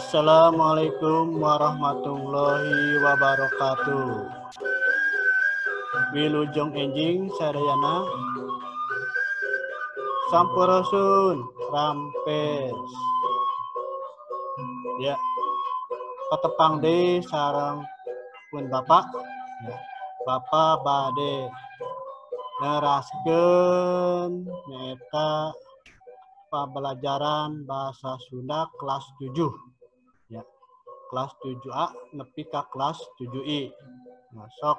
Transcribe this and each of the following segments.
Assalamualaikum warahmatullahi wabarakatuh. Wilujeng enjing sadayana sampurasun rampes. Ya, patepang deui sareng pun Bapak. Ya, Bapak bade neraskeun nyaeta pembelajaran bahasa Sunda kelas 7. Ya, kelas 7A nepi ka kelas 7I. Nah, sok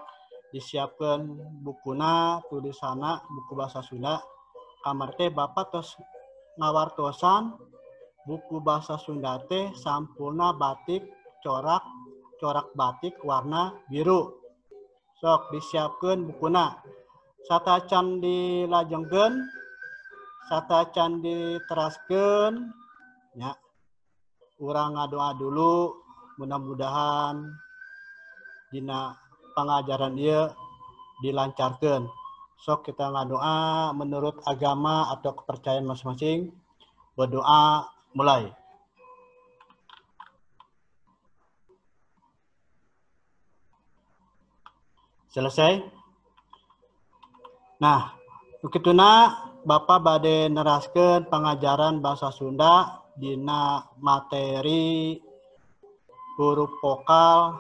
disiapkan bukuna, tulisana, buku bahasa Sunda. Kamar teh Bapak tos ngawartosan buku bahasa Sunda teh sampulna batik corak batik warna biru. Sok disiapkan bukuna. Satacan dilajengkeun, satacan diteraskeun, ya. Urang ngadoa dulu, mudah-mudahan dina pengajaran dia dilancarkan. Sok kita ngadoa menurut agama atau kepercayaan masing-masing. Berdoa mulai. Selesai? Nah, begituna Bapak bade neraskeun pengajaran bahasa Sunda dina materi huruf vokal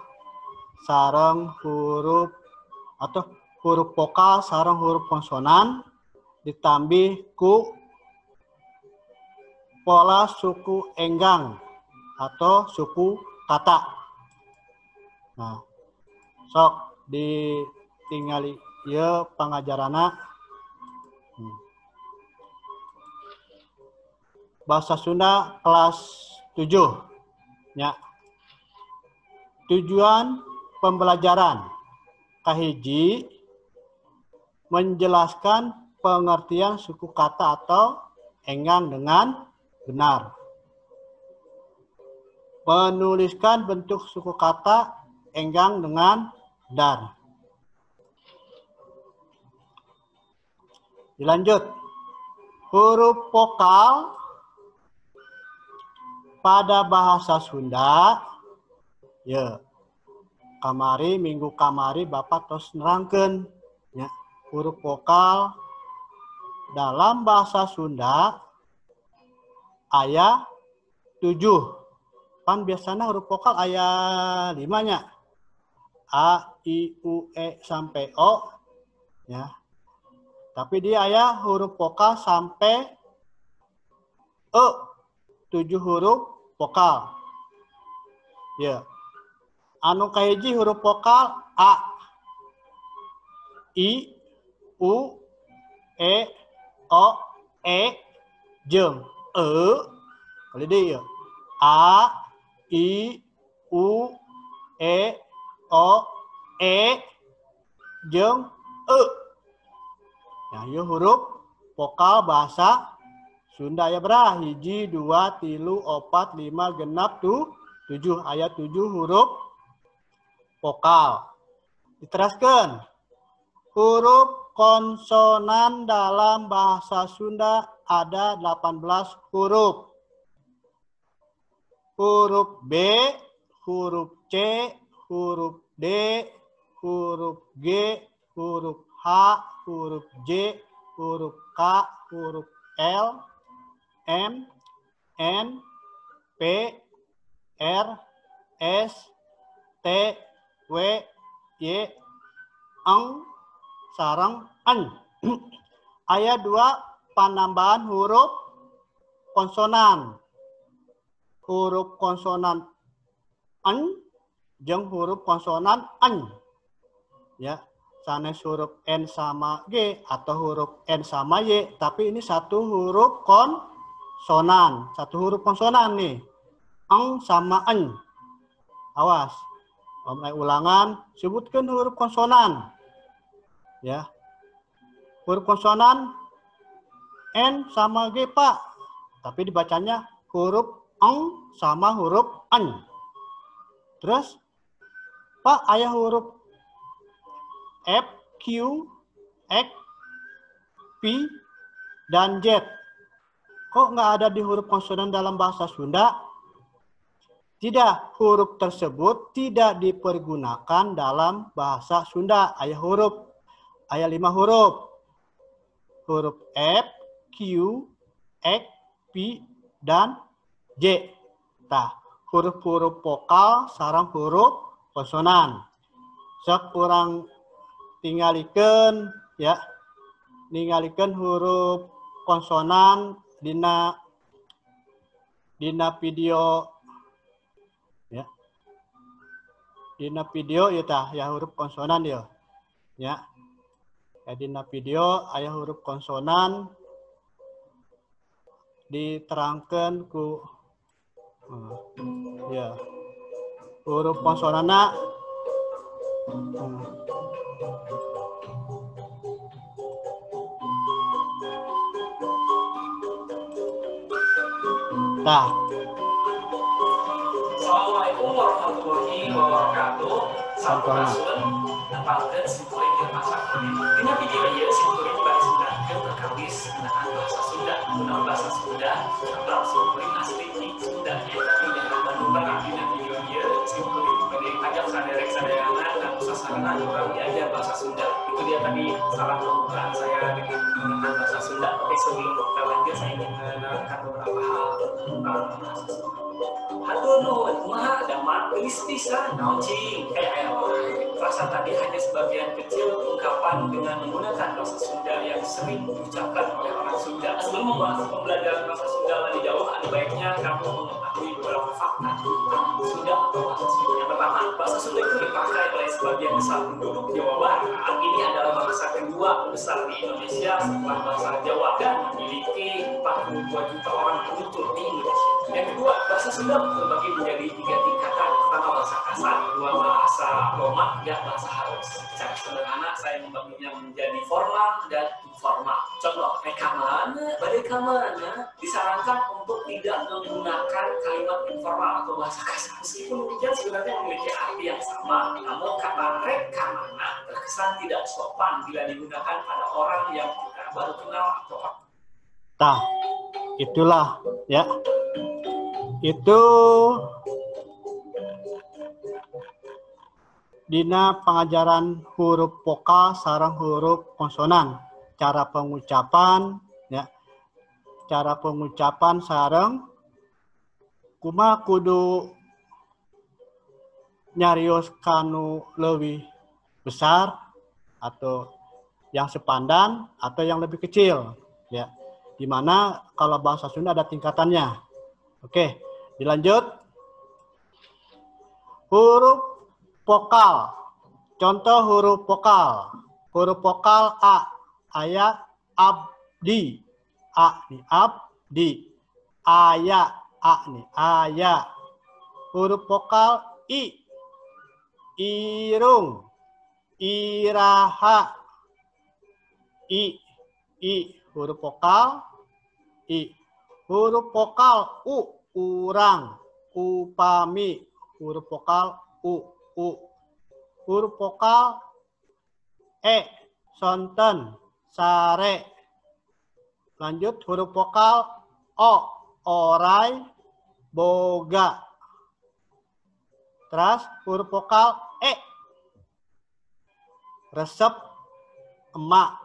sareng huruf atau huruf vokal sareng huruf konsonan ditambih ku pola suku enggang atau suku kata. Nah, sok ditingali ieu pengajarana. Bahasa Sunda kelas 7. Ya. Tujuan pembelajaran kahiji menjelaskan pengertian suku kata atau enggang dengan benar. Menuliskan bentuk suku kata enggang dengan benar. Dilanjut. Huruf vokal pada bahasa Sunda, ya, minggu kamari Bapak tos nerangkeun, ya, huruf vokal dalam bahasa Sunda aya 7. Pan biasanya huruf vokal aya 5-nya. A, I, U, E sampai O, ya. Tapi dia aya huruf vokal sampai E. 7 huruf vokal. Ya. Anu kahiji huruf vokal A, I, U, E, O, E, jeung E. Kali deui ya. A, I, U, E, O, E, jeung E. Nah, ieu huruf vokal bahasa Sunda aya berapa? 1, 2, 3, 4, 5, 6, 7. Aya 7 huruf vokal. Diteraskeun. Huruf konsonan dalam bahasa Sunda ada 18 huruf. Huruf B, huruf C, huruf D, huruf G, huruf H, huruf J, huruf K, huruf L, M, N, P, R, S, T, W, Y, Eng, sareng En. Aya 2 penambahan huruf konsonan. Huruf konsonan En jeung huruf konsonan En. Ya, sanes huruf N sama G atau huruf N sama Y, tapi ini satu huruf konsonan, satu huruf konsonan nih. Eng sama En. Awas. Mulai ulangan, sebutkan huruf konsonan. Ya. Huruf konsonan N sama G, Pak. Tapi dibacanya huruf Eng sama huruf En. Terus, Pak, aya huruf F, Q, X, P, dan Z. Kok nggak ada di huruf konsonan dalam bahasa Sunda? Tidak, huruf tersebut tidak dipergunakan dalam bahasa Sunda. Aya 5 huruf. Huruf F, Q, X, P, dan J. Nah, huruf-huruf vokal sareng huruf konsonan. Sok urang tingalikeun ya. Ningalikeun huruf konsonan dina video ya. Dina video ya tah ya huruf konsonan ya. Ya. Dina video aya huruf konsonan diterangkan ku ya huruf konsonanna Nah. Assalamualaikum warahmatullahi wabarakatuh. Sampurasun, nepangkeun simkuring jeung masa kuliah. Dina video ieu simkuring bari sundangkeun perkawis penggunaan bahasa Sunda. Gunawan bahasa Sunda, sabab simkuring asli di Sunda tapi dengan Bandung Barat. Dina video ieu simkuring bari ngajak saderek-saderana dan sasarana urang diajar bahasa Sunda. Itu dia tadi salah pembukaan saya dengan menggunakan bahasa Sunda. Tapi sebelum kita lanjut, saya ingin menerangkan beberapa hal tentang bahasa Sunda. Hatur nuhun, kumaha damang geus pisan naon cing aya wae. Rasa tadi hanya sebagian kecil ungkapan dengan menggunakan bahasa Sunda yang sering diucapkan oleh orang Sunda. Sebelum membahas pembelajaran bahasa Sunda lebih jauh, ada baiknya kamu mengetahui beberapa fakta tentang Sunda atau bahasa Sunda. Yang pertama, bahasa Sunda itu dipakai oleh sebagian besar penduduk Jawa Barat. Ini adalah bahasa kedua besar di Indonesia setelah bahasa Jawa dan memiliki 42 juta orang penutur di Indonesia. Yang kedua, bahasa Sunda terbagi menjadi 3 tingkatan. Pertama bahasa kasar, kedua bahasa Roma, dan bahasa halus. Secara sederhana saya membaginya menjadi formal dan informal. Contoh, badai kamana disarankan untuk tidak menggunakan kalimat informal atau bahasa kasar. Meskipun demikian sebenarnya memiliki arti yang sama. Namun kata rekamana terkesan tidak sopan bila digunakan pada orang yang kita baru kenal atau Nah, itulah ya. Itu dina pengajaran huruf vokal sareng huruf konsonan. Cara pengucapan ya. Cara pengucapan sareng kumaha kudu nyarios kanu leuwih besar atau yang sepandan atau yang lebih kecil ya. Dimana kalau bahasa Sunda ada tingkatannya. Oke, dilanjut. Huruf vokal. Contoh huruf vokal. Huruf vokal A. Aya abdi. A nih abdi. Aya. A nih aya. Huruf vokal I. Irung. Iraha. I. Huruf vokal I. Huruf vokal U. Urang. Upami. Huruf vokal U. Huruf vokal E. Sonten. Sare. Lanjut huruf vokal O. Orai. Boga. Terus huruf vokal E. Resep. Emak.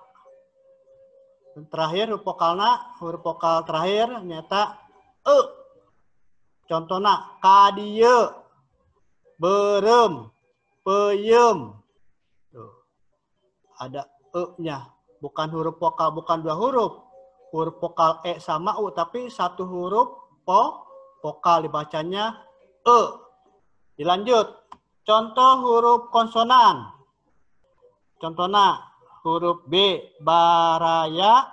Terakhir huruf vokal terakhir nyata E. Contohnya kadieu, berem, peyem. Tuh. Ada E-nya, bukan huruf vokal, bukan dua huruf. Huruf vokal E sama U, tapi satu huruf vokal dibacanya E. Dilanjut. Contoh huruf konsonan. Contohnya huruf B baraya,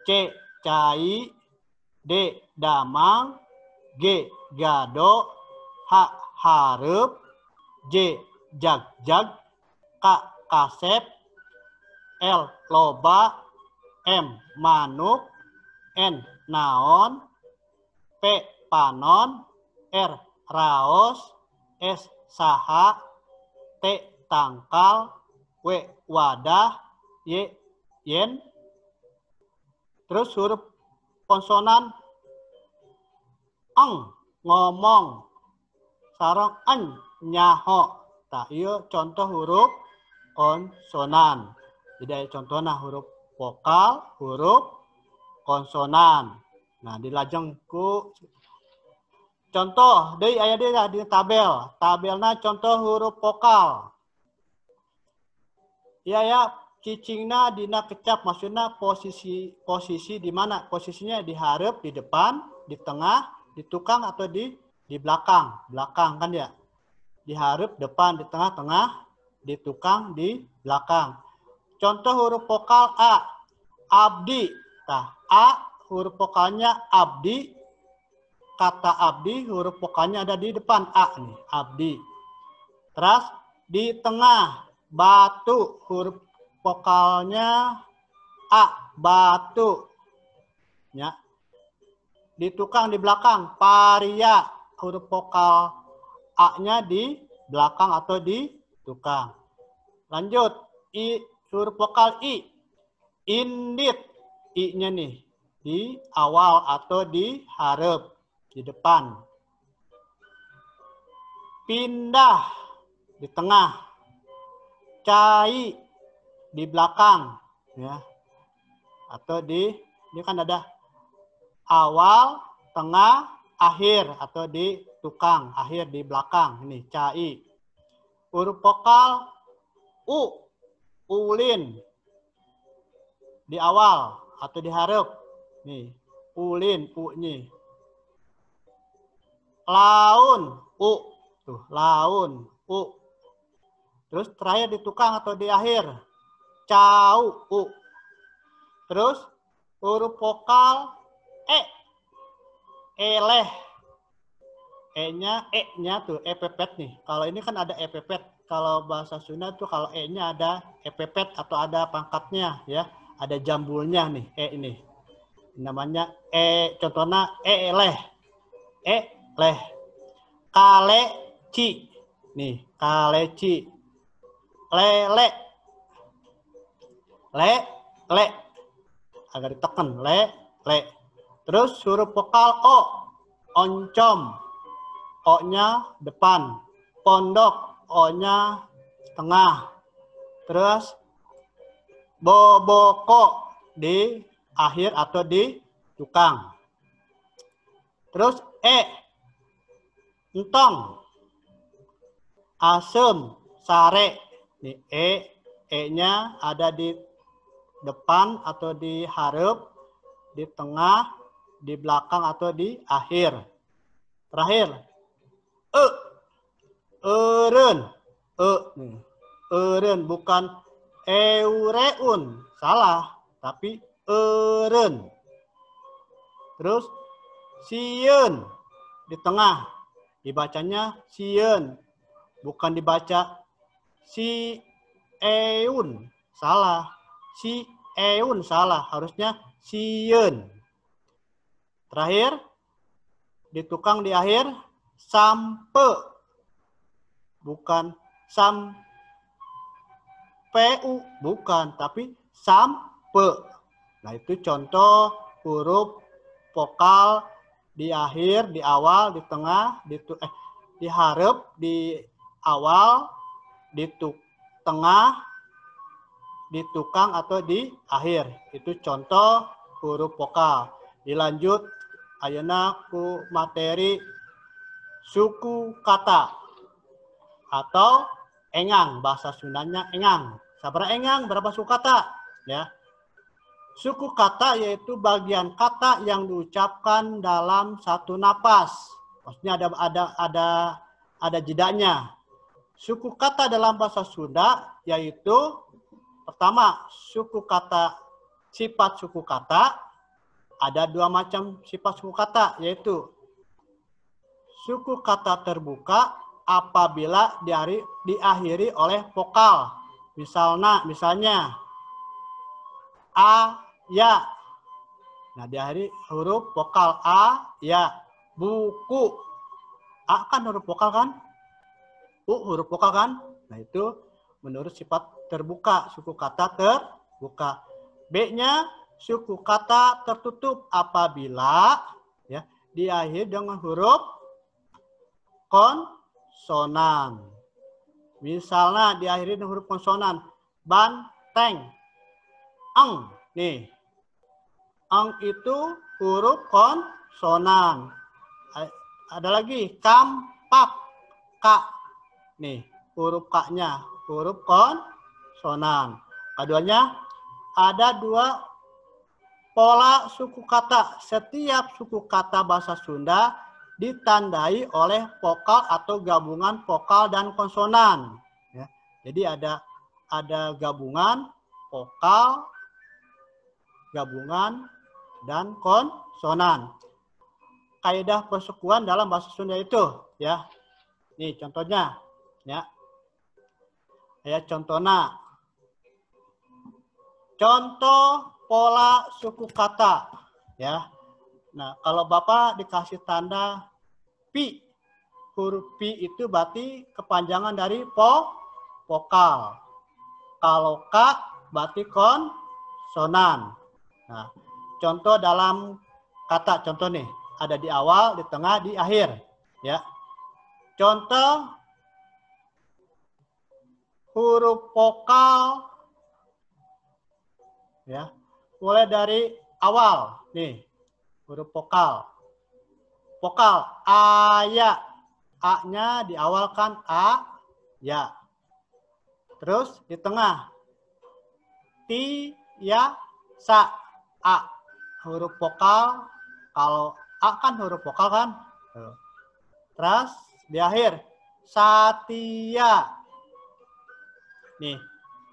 C cai, D damang, G gado, H hareup, J jag-jag, K kasep, L loba, M manuk, N naon, P panon, R raos, S saha, T tangkal, W wadah, Y yen. Terus huruf konsonan eng ngomong, sarong an nyaho. Tah ieu contoh huruf konsonan. Jadi contohnya huruf vokal, huruf konsonan. Nah, dilajeng ku contoh deui aya deui di tabel. Tabelna contoh huruf vokal. Ya cicingna dina kecap, maksudnya posisi di mana? Posisinya di hareup, di depan, di tengah, di tukang atau di belakang. Belakang kan ya? Di hareup, depan, di tengah, di tukang, di belakang. Contoh huruf vokal A. Abdi. Nah, A huruf vokalnya abdi. Kata abdi huruf vokalnya ada di depan A nih, abdi. Terus di tengah batu huruf vokalnya A, batu. Ya. Di tukang di belakang paria huruf vokal A-nya di belakang atau di tukang. Lanjut I huruf vokal I. Indit I-nya nih di awal atau di hareup, di depan. Pindah di tengah. Cai di belakang ya. Atau ini kan ada awal, tengah, akhir atau di tukang, akhir di belakang. Ini cai. Huruf vokal U. Ulin di awal atau di hareup. Nih, ulin U-nya. Laun U. Tuh, laun U. Terus terakhir di tukang atau di akhir. Cau U. Terus huruf vokal E. Eleh. E-nya tuh epepet nih. Kalau ini kan ada epepet. Kalau bahasa Sunda tuh kalau E-nya ada epepet atau ada pangkatnya ya. Ada jambulnya nih E ini. Namanya E, contohnya eleh. Eleh. Kaleci. Nih, kaleci. Lele. Le. Agak ditekan. Le. Terus huruf vokal O. Oncom. O-nya depan. Pondok. O-nya tengah. Terus boboko di akhir atau di tukang. Terus E. Entong. Asem. Sare. Nih E-nya ada di depan atau di hareup, di tengah, di belakang atau di akhir. Terakhir eureun. Eureun bukan eureun, salah, tapi eureun. Terus sieun di tengah, dibacanya sieun, bukan dibaca si eun, salah. Si eun salah, harusnya sieun. Terakhir di tukang di akhir sampe, bukan sampeu, bukan, tapi sampe. Nah, itu contoh huruf vokal di akhir, di awal, di tengah, di hareup, di awal, di tengah, di tukang atau di akhir. Itu contoh huruf vokal. Dilanjut ayeuna ku materi suku kata atau engang, bahasa Sundanya engang. Sabaraha engang, berapa suku kata? Ya. Suku kata yaitu bagian kata yang diucapkan dalam satu napas. Maksudnya ada jedanya. Suku kata dalam bahasa Sunda yaitu pertama, suku kata, sifat suku kata. Ada dua macam sifat suku kata, yaitu suku kata terbuka apabila diakhiri oleh vokal. Misalnya a, ya. Nah, diakhiri huruf vokal a, ya. Buku. A kan huruf vokal kan? U huruf vokal kan? Nah, itu menurut sifat terbuka, suku kata terbuka. B-nya suku kata tertutup apabila ya diakhiri dengan huruf konsonan. Misalnya diakhiri dengan huruf konsonan. Banteng. Eng. Nih. Eng itu huruf konsonan. Ada lagi. Kampak. Kak. Nih. Huruf K-nya. Huruf konsonan. Keduanya ada dua pola suku kata. Setiap suku kata bahasa Sunda ditandai oleh vokal atau gabungan vokal dan konsonan. Ya. Jadi ada gabungan vokal, gabungan dan konsonan. Kaidah persukuan dalam bahasa Sunda itu, ya. Nih contohnya, ya. Ya contohnya. Contoh pola suku kata, ya. Nah, kalau Bapak dikasih tanda pi, huruf pi itu berarti kepanjangan dari vokal. Kalau k berarti konsonan. Nah, contoh dalam kata, contoh nih, ada di awal, di tengah, di akhir. Ya. Contoh huruf vokal, ya, mulai dari awal, nih. Huruf vokal. Vokal aya. A-nya diawalkan a, ya. Terus di tengah. Ti, ya, sa. A. Huruf vokal. Kalau a kan huruf vokal kan. Terus di akhir. Satya. Nih.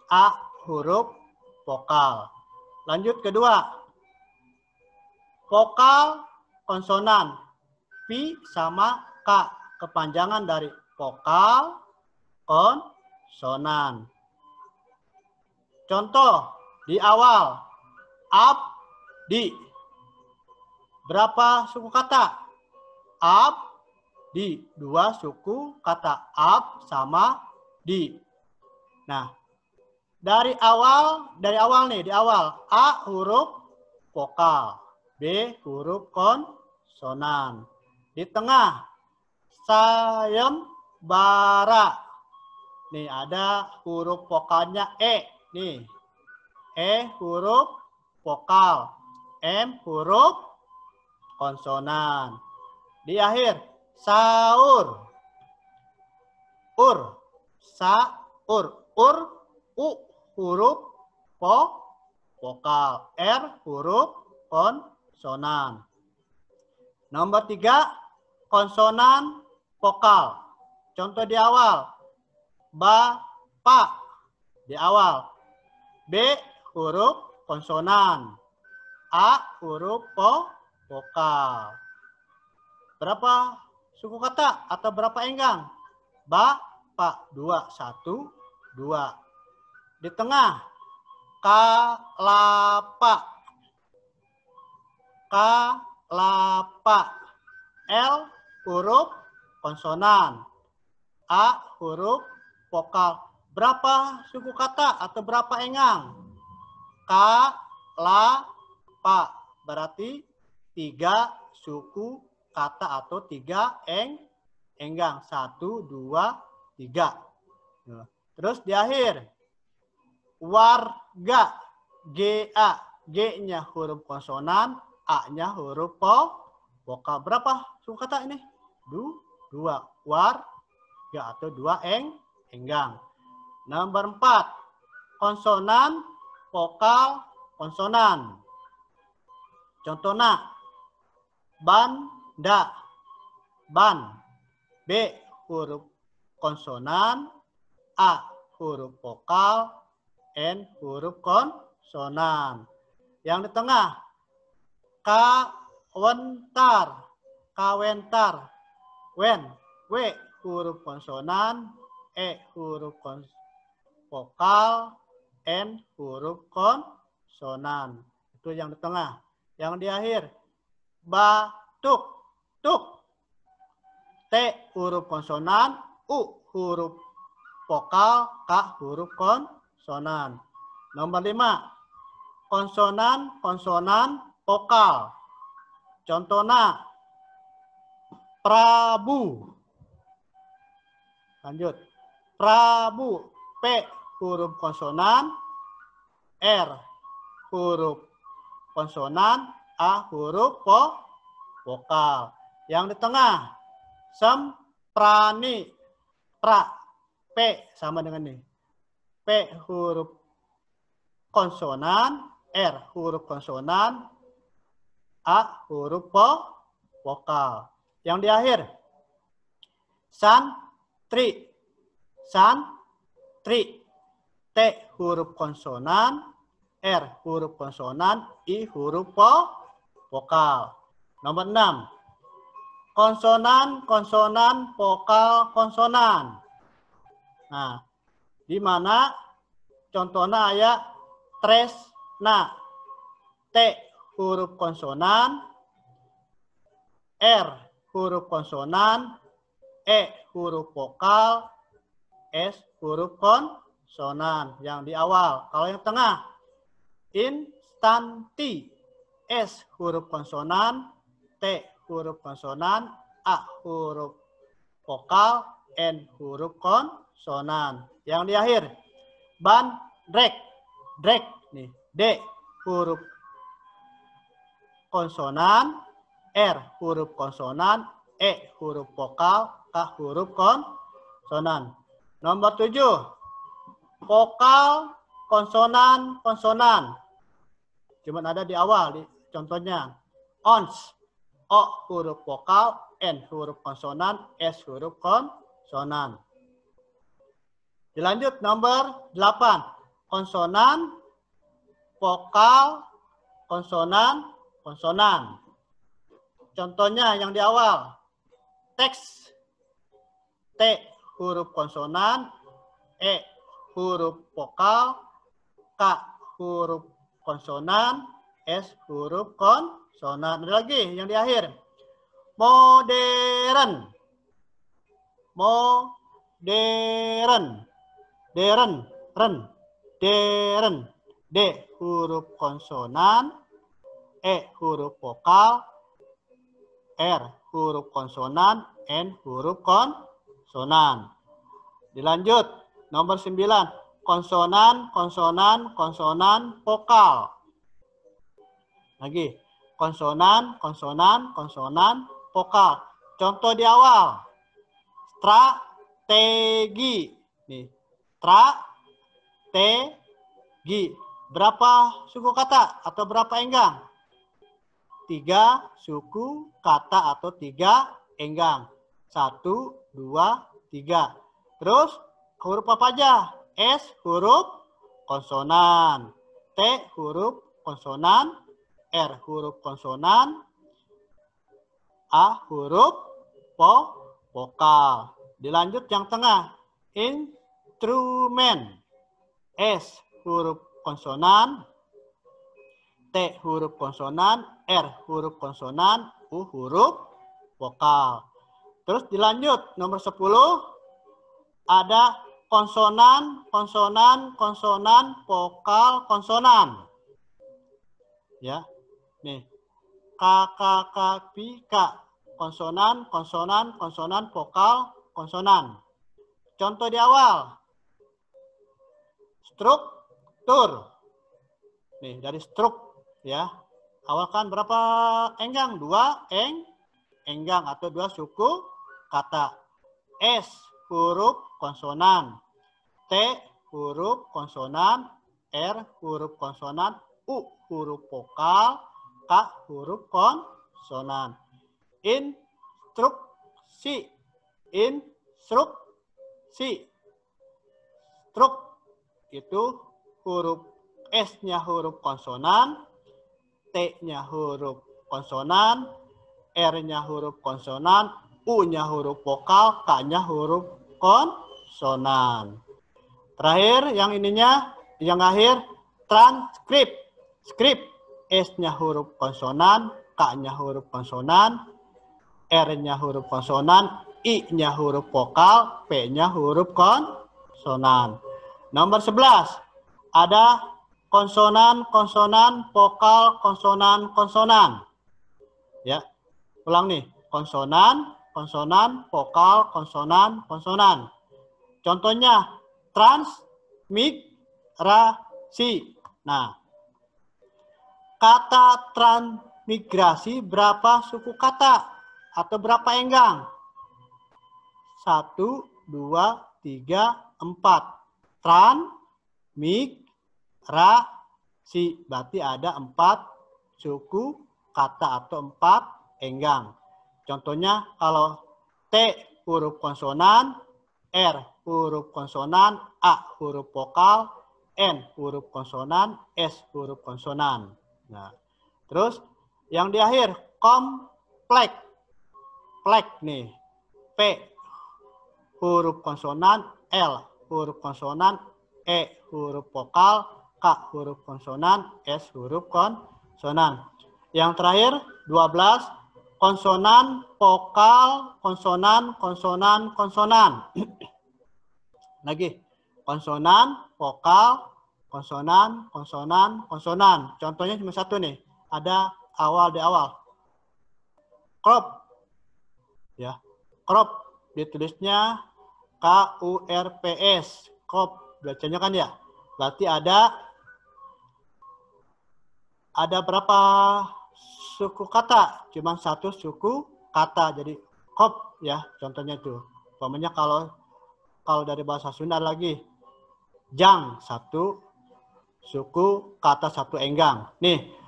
A huruf vokal. Lanjut kedua. Vokal konsonan. Pi sama K. Kepanjangan dari vokal konsonan. Contoh di awal. Abdi. Berapa suku kata? Abdi. Dua suku kata. Ab sama di. Nah, dari awal nih, di awal. A huruf vokal. B huruf konsonan. Di tengah sayembara. Nih ada huruf vokalnya E. Nih. E huruf vokal. M huruf konsonan. Di akhir saur. Ur. Saur. Ur. U huruf vokal. R huruf konsonan. Nomor 3, konsonan vokal. Contoh di awal. Bapak. Di awal. B huruf konsonan. A huruf vokal. Berapa suku kata atau berapa enggang? Bapak. 2, 1, 2. Di tengah. Kalapa. Kalapa. L huruf konsonan. A huruf vokal. Berapa suku kata atau berapa enggang? Kalapa. Berarti 3 suku kata atau 3 enggang. 1, 2, 3. Terus di akhir. Warga. GA. G-nya huruf konsonan. A-nya huruf vokal. Berapa suku kata ini? 2. Warga atau 2 enggang. Nomor 4. Konsonan, vokal, konsonan. Contohnya. Banda. Ban. B huruf konsonan. A huruf vokal. N huruf konsonan. Yang di tengah. Kawentar. Kawentar. Wen. W huruf konsonan. E huruf vokal. N huruf konsonan. Itu yang di tengah. Yang di akhir. Batuk. Tuk. T huruf konsonan. U huruf vokal. K huruf konsonan. Nomor 5. Konsonan, konsonan, vokal. Contohnya. Prabu. Lanjut. Prabu, P huruf konsonan, R huruf konsonan, A huruf vokal. Yang di tengah, Semprani, pra, P sama dengan ini. P huruf konsonan, R huruf konsonan, A huruf vokal. Yang di akhir, santri, santri, T huruf konsonan, R huruf konsonan, I huruf vokal. Nomor 6. Konsonan, konsonan, vokal, konsonan. Nah, di mana contohnya ayat tresna, T huruf konsonan, R huruf konsonan, E huruf vokal, S huruf konsonan yang di awal. Kalau yang tengah, instanti, S huruf konsonan, T huruf konsonan, A huruf vokal, N huruf konsonan. Yang di akhir, bandrek, drek nih, D huruf konsonan, R huruf konsonan, E huruf vokal, K huruf konsonan. Nomor 7, vokal, konsonan, konsonan. Cuman ada di awal, contohnya. Ons, O huruf vokal, N huruf konsonan, S huruf konsonan. Dilanjut nomor 8. Konsonan, vokal, konsonan, konsonan. Contohnya yang di awal. Teks, T huruf konsonan, E huruf vokal, K huruf konsonan, S huruf konsonan. Ada lagi yang di akhir. Modern, modern, deren, ren, deren, D huruf konsonan, E huruf vokal, R huruf konsonan, N huruf konsonan. Dilanjut nomor 9, konsonan, konsonan, konsonan, vokal. Lagi, konsonan, konsonan, konsonan, vokal. Contoh di awal, strategi. Nih, strategi. Berapa suku kata atau berapa enggang? 3 suku kata atau 3 enggang. 1, 2, 3. Terus huruf apa aja? S huruf konsonan, T huruf konsonan, R huruf konsonan, A huruf vokal. Dilanjut yang tengah, instrumen, S huruf konsonan, T huruf konsonan, R huruf konsonan, U huruf vokal. Terus dilanjut nomor 10, ada konsonan, konsonan, konsonan, vokal, konsonan. Ya, nih, K, konsonan, konsonan, konsonan, vokal, konsonan. Contoh di awal, struktur. Nih, dari struk, ya. Awal kan berapa enggang? 2 enggang atau 2 suku kata. S huruf konsonan, T huruf konsonan, R huruf konsonan, U huruf vokal, K huruf konsonan. Instruksi, instruksi. Struk itu huruf S-nya huruf konsonan, T-nya huruf konsonan, R-nya huruf konsonan, U-nya huruf vokal, K-nya huruf konsonan. Terakhir yang ininya, yang akhir, transkrip. Skrip, S-nya huruf konsonan, K-nya huruf konsonan, R-nya huruf konsonan, I-nya huruf vokal, P-nya huruf konsonan. Nomor 11, ada konsonan, konsonan, vokal, konsonan, konsonan. Ya, ulang nih, konsonan, konsonan, vokal, konsonan, konsonan. Contohnya transmigrasi. Nah, kata transmigrasi berapa suku kata atau berapa enggang? 1, 2, 3, 4. Transmigrasi. Berarti ada 4 suku kata atau 4 enggang. Contohnya kalau T huruf konsonan, R huruf konsonan, A huruf vokal, N huruf konsonan, S huruf konsonan. Nah, terus yang di akhir kompleks. Plek nih. P huruf konsonan, L huruf konsonan, E huruf vokal, K huruf konsonan, S huruf konsonan. Yang terakhir 12 konsonan, vokal, konsonan, konsonan, konsonan. Lagi konsonan, vokal, konsonan, konsonan, konsonan. Contohnya cuma satu nih. Ada di awal. Crop. Ya. Crop ditulisnya KURPS. Crop bacanya kan ya. Berarti ada berapa suku kata? Cuma 1 suku kata. Jadi crop ya contohnya itu. Umpamanya kalau dari bahasa Sunda lagi jang 1 suku kata 1 enggang. Nih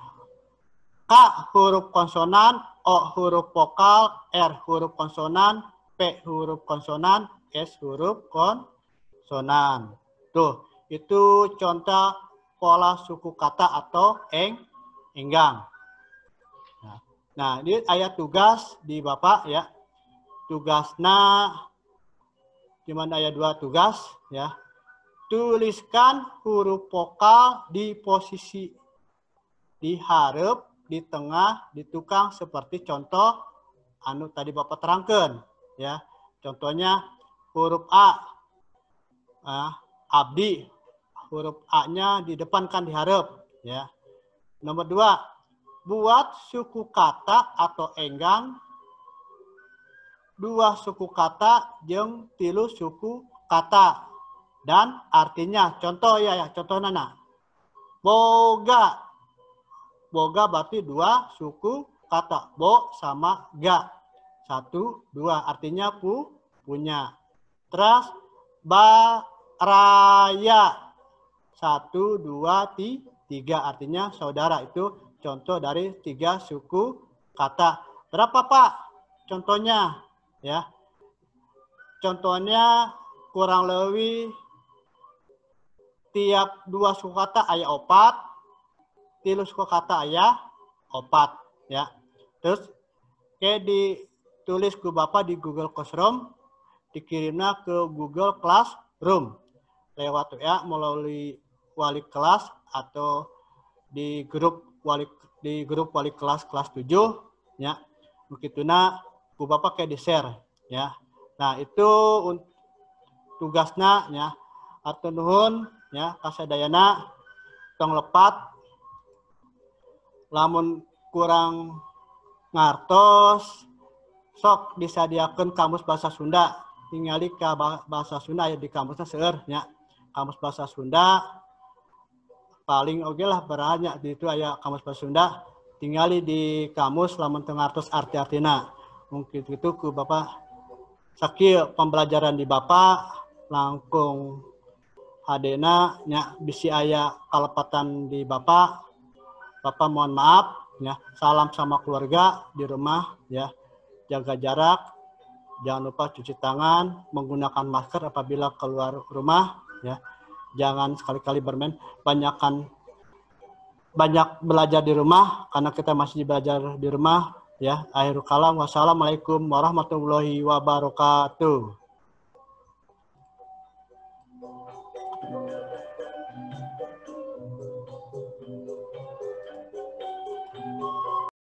K huruf konsonan, O huruf vokal, R huruf konsonan, P huruf konsonan, S huruf konsonan. Tuh, itu contoh pola suku kata atau enggang. Nah, ini ayat tugas di Bapak ya. Tugasnya gimana ayat 2 tugas ya. Tuliskan huruf vokal di posisi di hareup, di tengah, di tukang seperti contoh anu tadi Bapak terangkan ya. Contohnya huruf A. Abdi huruf A-nya di depan kan di hareup ya. Nomor 2, buat suku kata atau enggang 2 suku kata jeung 3 suku kata dan artinya. Contoh ya contoh nana. Boga. Boga berarti 2 suku kata. Bo sama ga. 1, 2 artinya punya. Terus baraya. 1, 2, 3 artinya saudara. Itu contoh dari 3 suku kata. Berapa Pak? Contohnya ya. Contohnya kurang lebih tiap 2 suku kata aya 4. 3 suku kata aya 4 ya. Terus kayak ditulis ke Bapak di Google Classroom, dikirimnya ke Google Classroom lewat ya melalui wali kelas atau di grup wali kelas 7 ya. Begituna ku Bapak kayak di-share ya. Nah, itu tugasnya ya. Atur nuhun ya kasadayana tong lepat lamun kurang ngartos sok disadiakeun kamus bahasa Sunda. Tingali ke bahasa Sunda ya di kamusnya seueur nya. Kamus bahasa Sunda paling oge lah beranya di itu aya kamus bahasa Sunda. Tingali di kamus lamun teu ngartos arti-artina. Mungkin itu ku Bapak sakieu pembelajaran di Bapak langkung hadena nya bisi aya kalepatan di Bapak. Bapak mohon maaf ya. Salam sama keluarga di rumah ya. Jaga jarak, jangan lupa cuci tangan, menggunakan masker apabila keluar rumah ya. Jangan sekali-kali bermain, banyak belajar di rumah karena kita masih belajar di rumah ya. Akhirul kalam, wassalamualaikum warahmatullahi wabarakatuh.